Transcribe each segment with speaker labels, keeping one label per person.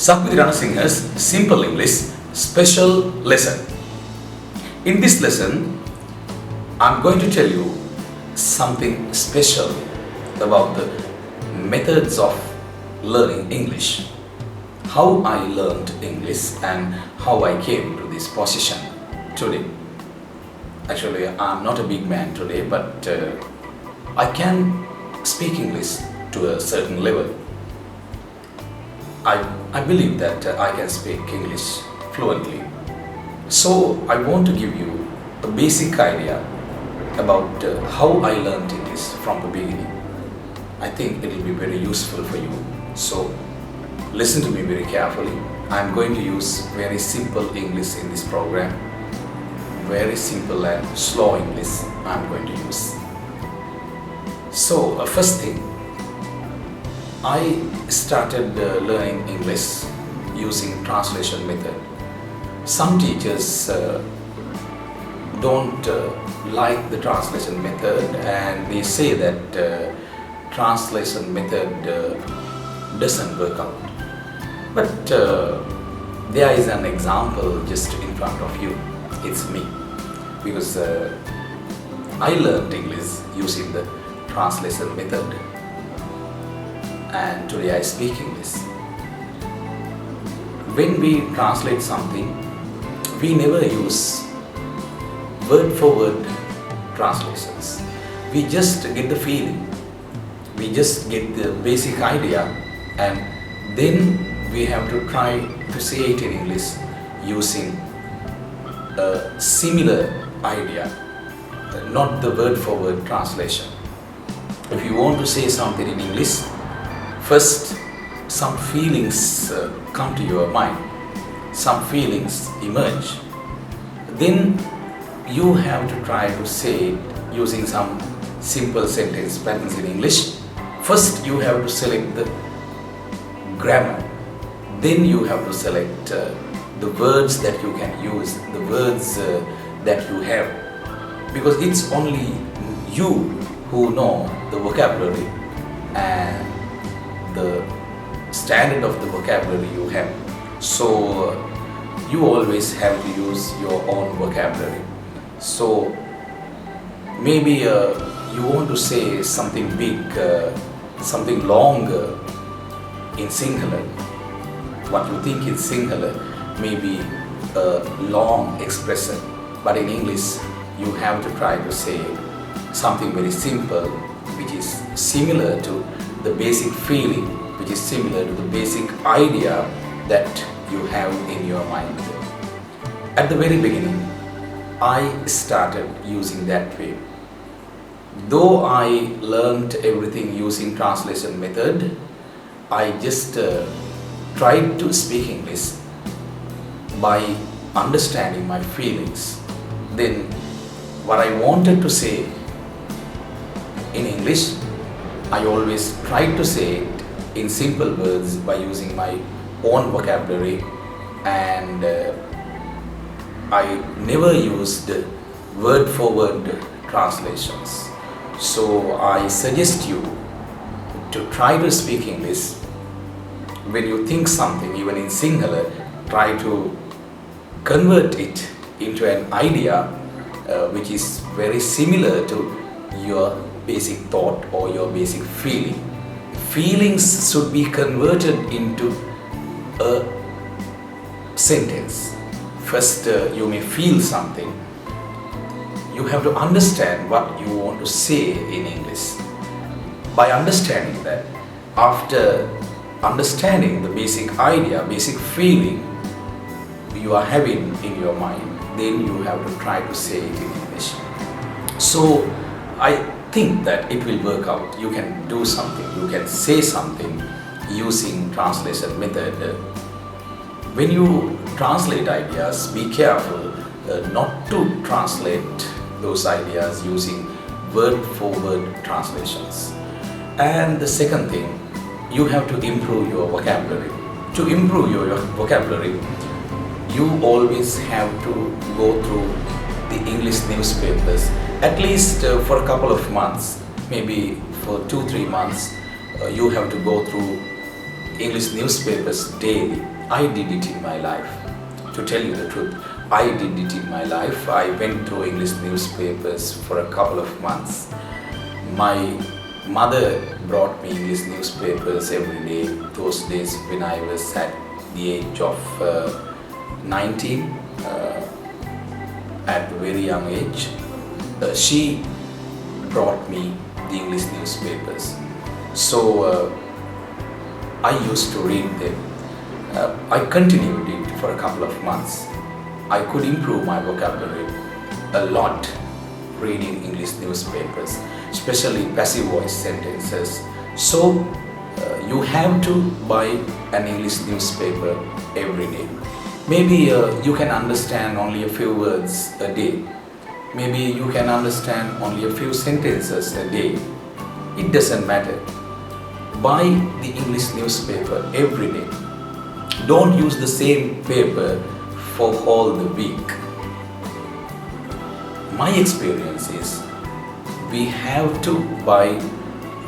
Speaker 1: Sakvithi Ranasinghe's Simple English special lesson. In this lesson, I'm going to tell you something special about the methods of learning English, how I learned English and how I came to this position today. Actually, I'm not a big man today, but I can speak English to a certain level. I believe that I can speak English fluently. So I want to give you a basic idea about how I learned English from the beginning. I think it will be very useful for you. So listen to me very carefully. I'm going to use very simple English in this program. Very simple and slow English I'm going to use. So first thing, I started learning English using translation method. Some teachers don't like the translation method and they say that translation method doesn't work out. But there is an example just in front of you. It's me, because I learned English using the translation method, and today I speak English. When we translate something, we never use word for word translations. We just get the feeling, we just get the basic idea, and then we have to try to say it in English using a similar idea, not the word for word translation. If you want to say something in English, first some feelings come to your mind, some feelings emerge. Then you have to try to say it using some simple sentence patterns in English. First you have to select the grammar, then you have to select the words that you can use, the words that you have, because it's only you who know the vocabulary and the standard of the vocabulary you have. So you always have to use your own vocabulary. So maybe you want to say something big, something long in Sinhala. What you think is Sinhala may be a long expression, but in English you have to try to say something very simple, which is similar to the basic feeling, which is similar to the basic idea that you have in your mind. At the very beginning, I started using that way. Though I learned everything using translation method, I just tried to speak English by understanding my feelings. Then what I wanted to say in English, I always tried to say it in simple words by using my own vocabulary, and I never used word for word translations. So I suggest you to try to speak English. When you think something, even in Sinhala, try to convert it into an idea which is very similar to your basic thought or your basic feeling. Feelings should be converted into a sentence. First, you may feel something. You have to understand what you want to say in English. By understanding that, after understanding the basic idea, basic feeling you are having in your mind, then you have to try to say it in English. So I think that it will work out. You can do something, you can say something using translation method. When you translate ideas, be careful not to translate those ideas using word for word translations. And the second thing, you have to improve your vocabulary. To improve your vocabulary, you always have to go through the English newspapers, at least for a couple of months, maybe for 2-3 months. You have to go through English newspapers daily. I did it in my life. To tell you the truth, I did it in my life. I went through English newspapers for a couple of months. My mother brought me English newspapers every day. Those days when I was at the age of 19, at a very young age, she brought me the English newspapers. So I used to read them. I continued it for a couple of months. I could improve my vocabulary a lot reading English newspapers, especially passive voice sentences. So you have to buy an English newspaper every day. Maybe you can understand only a few words a day. Maybe you can understand only a few sentences a day. It doesn't matter. Buy the English newspaper every day. Don't use the same paper for all the week. My experience is we have to buy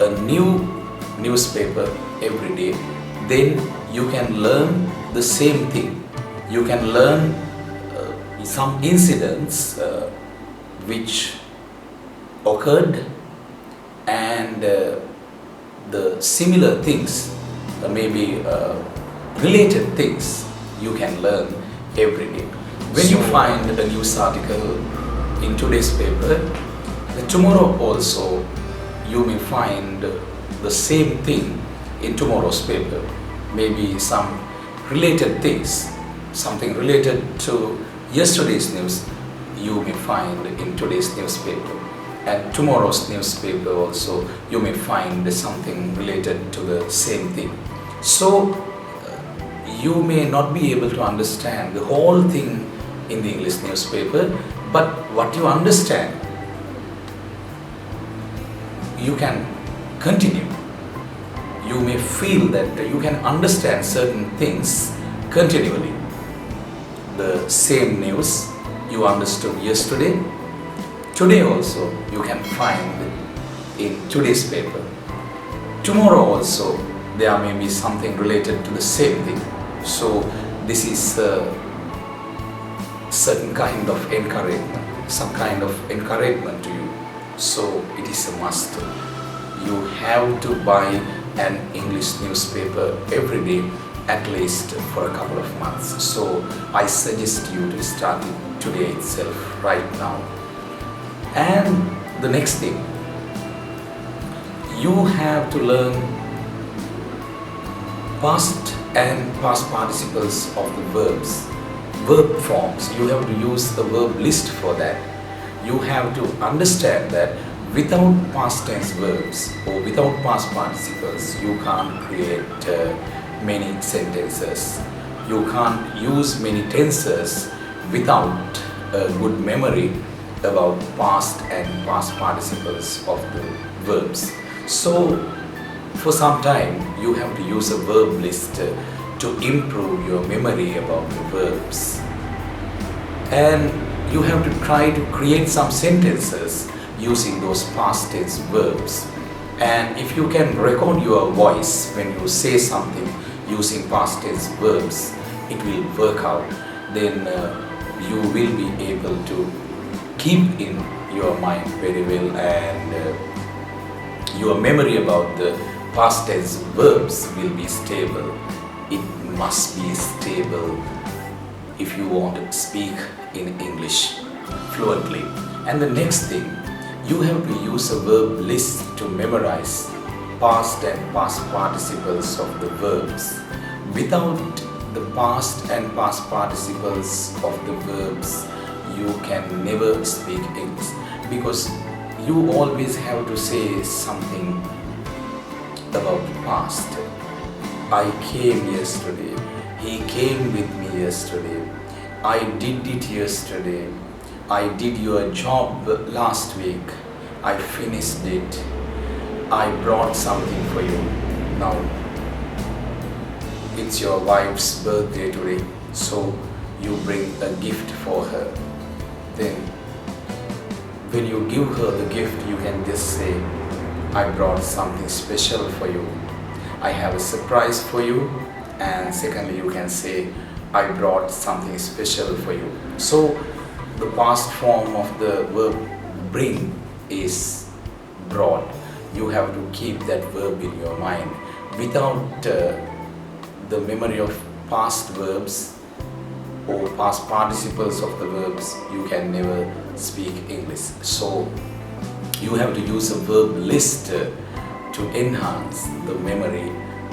Speaker 1: a new newspaper every day. Then you can learn the same thing. You can learn some incidents which occurred, and the similar things, maybe related things, you can learn every day. When you find a news article in today's paper, tomorrow also you may find the same thing in tomorrow's paper. Maybe some related things, something related to yesterday's news, you may find in today's newspaper. And tomorrow's newspaper also, you may find something related to the same thing. So you may not be able to understand the whole thing in the English newspaper, but what you understand, you can continue. You may feel that you can understand certain things continually. The same news you understood yesterday, today also you can find in today's paper. Tomorrow also there may be something related to the same thing. So this is a certain kind of encouragement, some kind of encouragement to you. So it is a must. You have to buy an English newspaper every day, at least for a couple of months. So I suggest you to start it today itself, right now. And the next thing, you have to learn past and past participles of the verbs, verb forms. You have to use a verb list for that. You have to understand that without past tense verbs or without past participles, you can't create many sentences. You can't use many tenses without a good memory about past and past participles of the verbs. So for some time you have to use a verb list to improve your memory about the verbs. And you have to try to create some sentences using those past tense verbs. And if you can record your voice when you say something using past tense verbs, it will work out. Then you will be able to keep in your mind very well, and your memory about the past tense verbs will be stable. It must be stable if you want to speak in English fluently. And the next thing, you have to use a verb list to memorize past and past participles of the verbs. Without the past and past participles of the verbs, you can never speak English, because you always have to say something about the past. I came yesterday. He came with me yesterday. I did it yesterday. I did your job last week. I finished it. I brought something for you. Now, it's your wife's birthday today, so you bring a gift for her. Then, when you give her the gift, you can just say, I brought something special for you. I have a surprise for you, and secondly you can say I brought something special for you. So the past form of the verb bring is brought. You have to keep that verb in your mind. Without the memory of past verbs or past participles of the verbs, you can never speak English. So you have to use a verb list to enhance the memory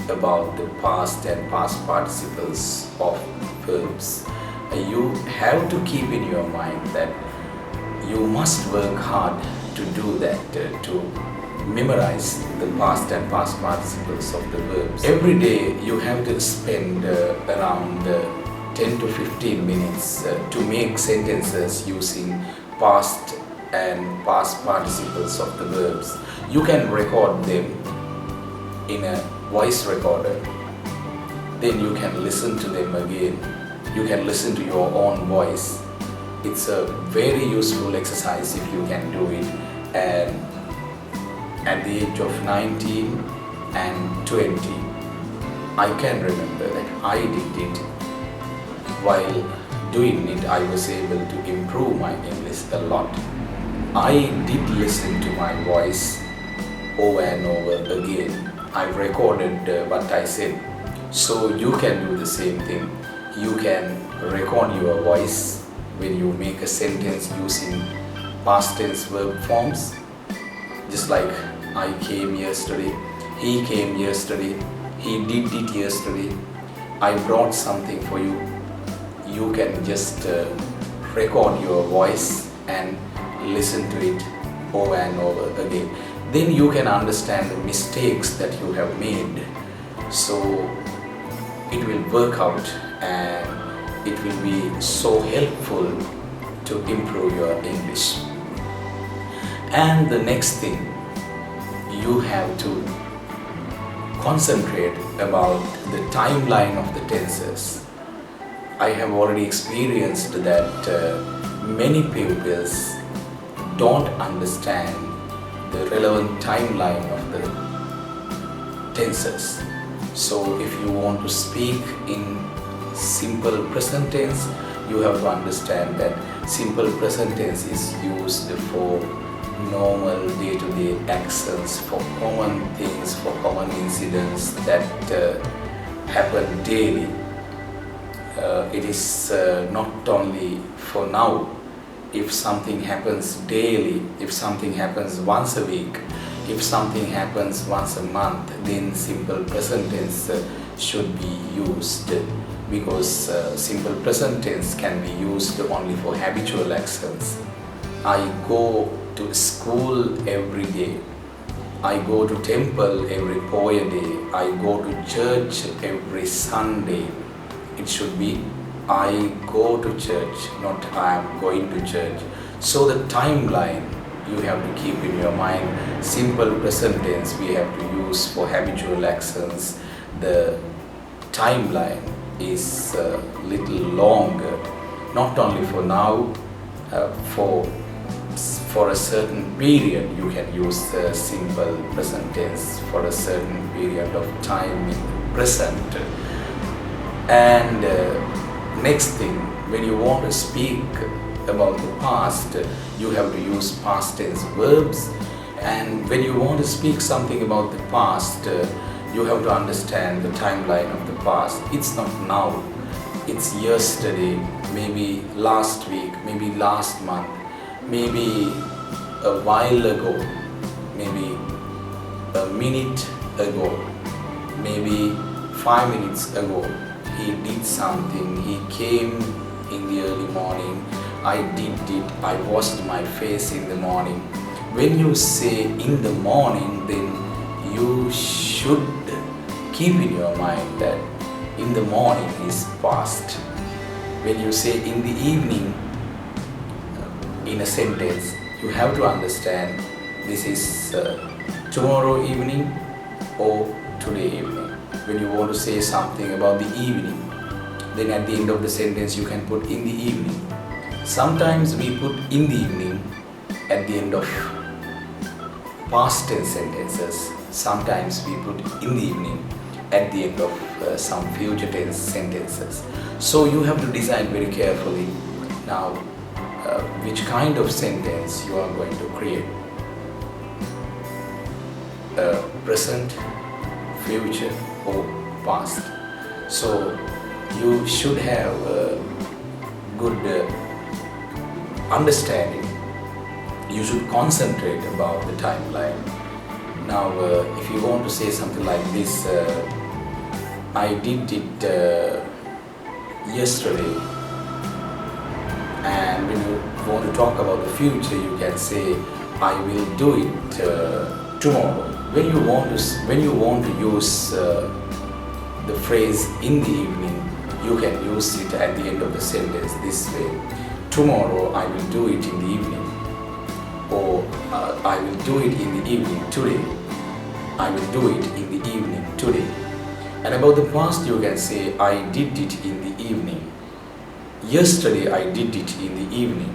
Speaker 1: about the past and past participles of verbs. You have to keep in your mind that you must work hard to do that, to memorize the past and past participles of the verbs. Every day you have to spend around 10 to 15 minutes to make sentences using past and past participles of the verbs. You can record them in a voice recorder. Then you can listen to them again. You can listen to your own voice. It's a very useful exercise if you can do it. And at the age of 19 and 20, I can remember that I did it. While doing it, I was able to improve my English a lot. I did listen to my voice over and over again. I recorded what I said. So you can do the same thing. You can record your voice when you make a sentence using past tense verb forms. Just like I came yesterday, he came yesterday, he did it yesterday, I brought something for you. You can just record your voice and listen to it over and over again. Then you can understand the mistakes that you have made. So it will work out and it will be so helpful to improve your English. And the next thing, you have to concentrate about the timeline of the tenses. I have already experienced that many pupils don't understand the relevant timeline of the tenses. So if you want to speak in simple present tense, you have to understand that simple present tense is used for normal day-to-day actions, for common things, for common incidents that happen daily. It is not only for now. If something happens daily, if something happens once a week, if something happens once a month, then simple present tense should be used, because simple present tense can be used only for habitual actions. I go to school every day. I go to temple every Poya day. I go to church every Sunday. It should be I go to church, not I am going to church. So the timeline you have to keep in your mind. Simple present tense we have to use for habitual actions. The timeline is a little longer, not only for now, for a certain period you can use the simple present tense for a certain period of time in the present. And next thing, when you want to speak about the past, you have to use past tense verbs. And when you want to speak something about the past, you have to understand the timeline of the past. It's not now, it's yesterday, maybe last week, maybe last month, maybe a while ago, maybe a minute ago, maybe 5 minutes ago. He did something, he came in the early morning, I did it, I washed my face in the morning. When you say in the morning, then you should keep in your mind that in the morning is past. When you say in the evening in a sentence, you have to understand this is tomorrow evening or today evening. When you want to say something about the evening, then at the end of the sentence you can put in the evening. Sometimes we put in the evening at the end of past tense sentences. Sometimes we put in the evening at the end of some future tense sentences. So you have to decide very carefully now which kind of sentence you are going to create. Present, future or past. So you should have a good understanding. You should concentrate about the timeline. Now if you want to say something like this, I did it yesterday, and when you want to talk about the future, you can say I will do it tomorrow. When you want to use the phrase in the evening, you can use it at the end of the sentence this way: tomorrow I will do it in the evening, or I will do it in the evening today. I will do it in the evening today. And about the past, you can say I did it in the evening. Yesterday I did it in the evening.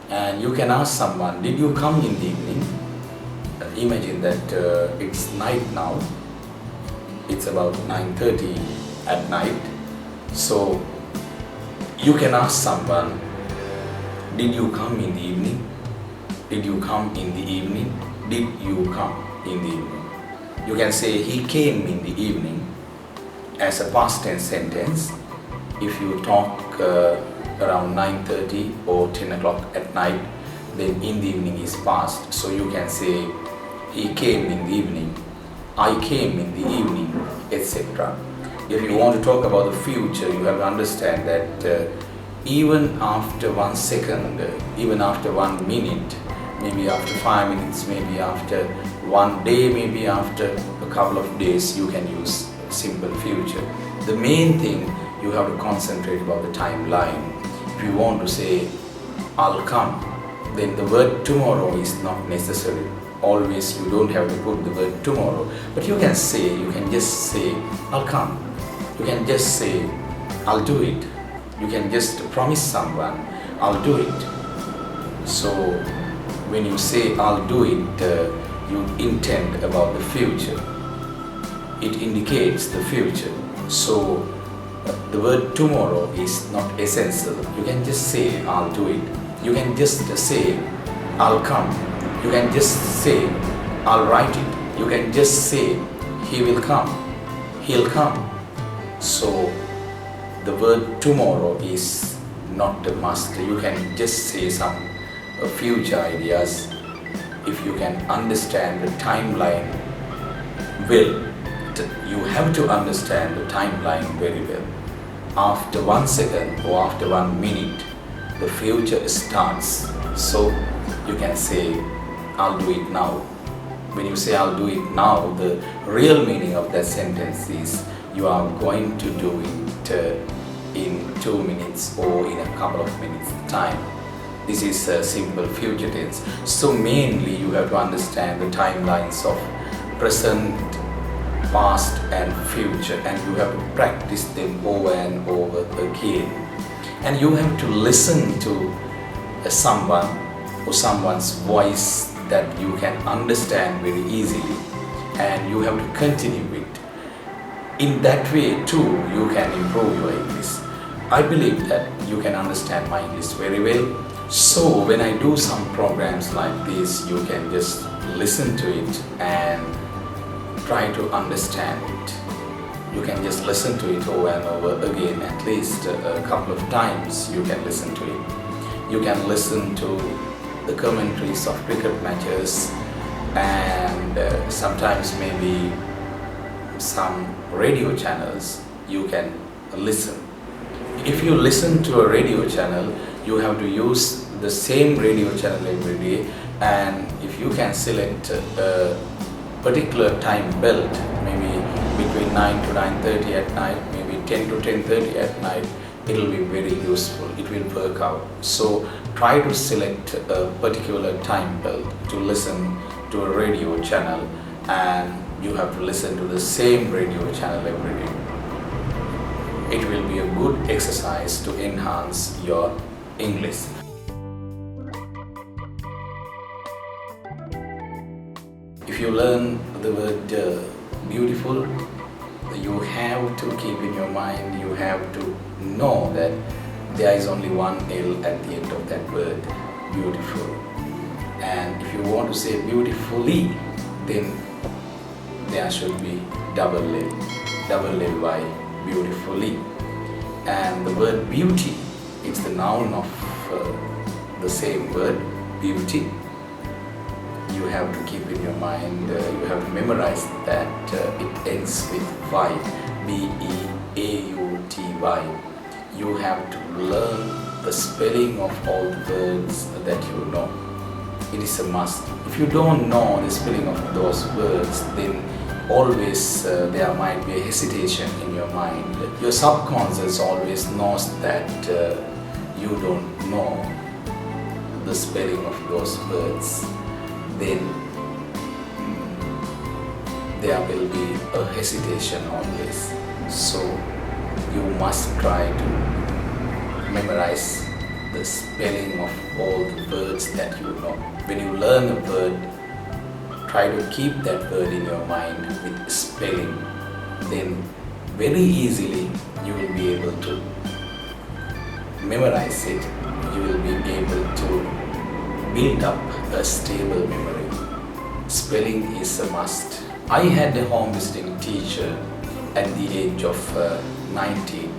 Speaker 1: And you can ask someone, did you come in the evening? Imagine that it's night now. It's about 9:30 at night. So you can ask someone, did you come in the evening? Did you come in the evening? Did you come in the evening? You can say he came in the evening as a past tense sentence. If you talk around 9:30 or 10 o'clock at night, then in the evening is past. So you can say he came in the evening, I came in the evening, etc. If you want to talk about the future, you have to understand that even after 1 second, even after 1 minute, maybe after 5 minutes, maybe after 1 day, maybe after a couple of days, you can use simple future. The main thing you have to concentrate about the timeline. If you want to say I'll come, then the word tomorrow is not necessary. Always you don't have to put the word tomorrow, but you can just say I'll come. You can just say I'll do it. You can just promise someone I'll do it. So when you say I'll do it, you intend about the future. It indicates the future. So the word tomorrow is not essential. You can just say I'll do it. You can just say I'll come. You can just say I'll write it. You can just say he will come. He'll come. So the word tomorrow is not a must. You can just say some future ideas if you can understand the timeline well. You have to understand the timeline very well. After 1 second or after 1 minute, the future starts. So you can say I'll do it now. When you say I'll do it now, the real meaning of that sentence is you are going to do it in 2 minutes or in a couple of minutes time. This is a simple future tense. So mainly you have to understand the timelines of present, past and future, and you have to practice them over and over again. And you have to listen to someone or someone's voice that you can understand very easily, and you have to continue it. In that way too, you can improve your English. I believe that you can understand my English very well. So when I do some programs like this, you can just listen to it and try to understand it. You can just listen to it over and over again, at least a couple of times you can listen to it. You can listen to the commentaries of cricket matches, and sometimes maybe some radio channels you can listen. If you listen to a radio channel, you have to use the same radio channel every day, and if you can select a particular time belt, maybe between 9 to 9:30 at night, maybe 10 to 10:30 at night, it will be very useful. It will work out. So try to select a particular time belt to listen to a radio channel, and you have to listen to the same radio channel every day. It will be a good exercise to enhance your English. If you learn the word beautiful, you have to keep in your mind, you have to know that there is only one L at the end of that word, beautiful. And if you want to say beautifully, then there should be double L by beautifully. And the word beauty, it's the noun of the same word, beauty. You have to keep in your mind, you have to memorize that it ends with Y, B-E-A-U-T-Y. You have to learn the spelling of all the words that you know. It is a must. If you don't know the spelling of those words, then always there might be a hesitation in your mind. Your subconscious always knows that you don't know the spelling of those words. Then there will be a hesitation always. So you must try to memorize the spelling of all the words that you know. When you learn a word, try to keep that word in your mind with spelling. Then very easily you will be able to memorize it. You will be able to build up a stable memory. Spelling is a must. I had a home visiting teacher at the age of 19,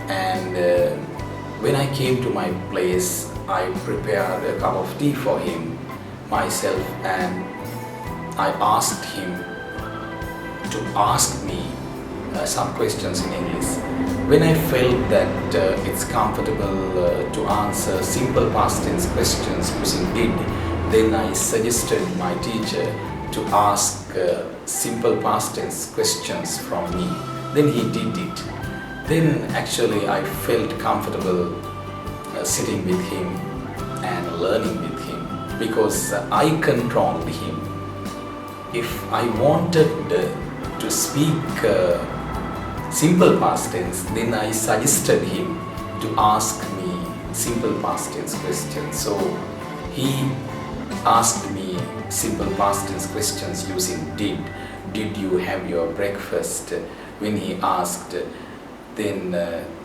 Speaker 1: and when I came to my place, I prepared a cup of tea for him myself, and I asked him to ask me some questions in English. When I felt that it's comfortable to answer simple past tense questions using did, then I suggested my teacher to ask simple past tense questions from me. Then he did it. Then actually I felt comfortable sitting with him and learning with him, because I controlled him. If I wanted to speak simple past tense, then I suggested him to ask me simple past tense questions. So he asked me simple past tense questions using did. Did you have your breakfast? When he asked, then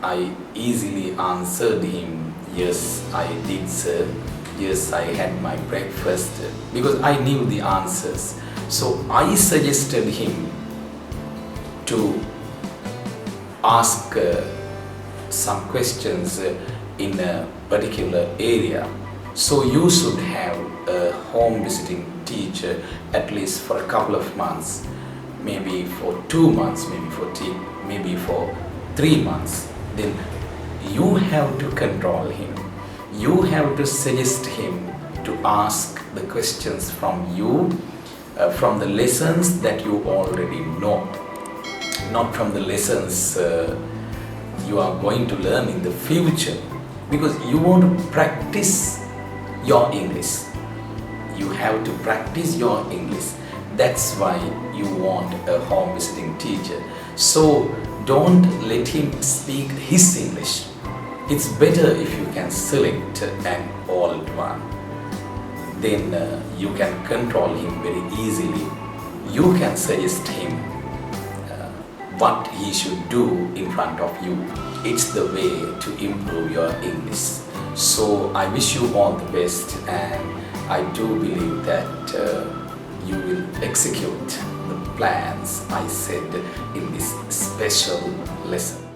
Speaker 1: I easily answered him, yes, I did, sir. Yes, I had my breakfast, because I knew the answers. So I suggested him to ask some questions in a particular area. So you should have a home visiting teacher at least for a couple of months, maybe for 2 months, maybe for 3 months. Then you have to control him. You have to suggest him to ask the questions from you, from the lessons that you already know, not from the lessons you are going to learn in the future, because you want to practice your English. You have to practice your English. That's why you want a home visiting teacher. So don't let him speak his English. It's better if you can select an old one. Then you can control him very easily. You can suggest him what he should do in front of you. It's the way to improve your English. So I wish you all the best, and I do believe that you will execute the plans I said in this special lesson.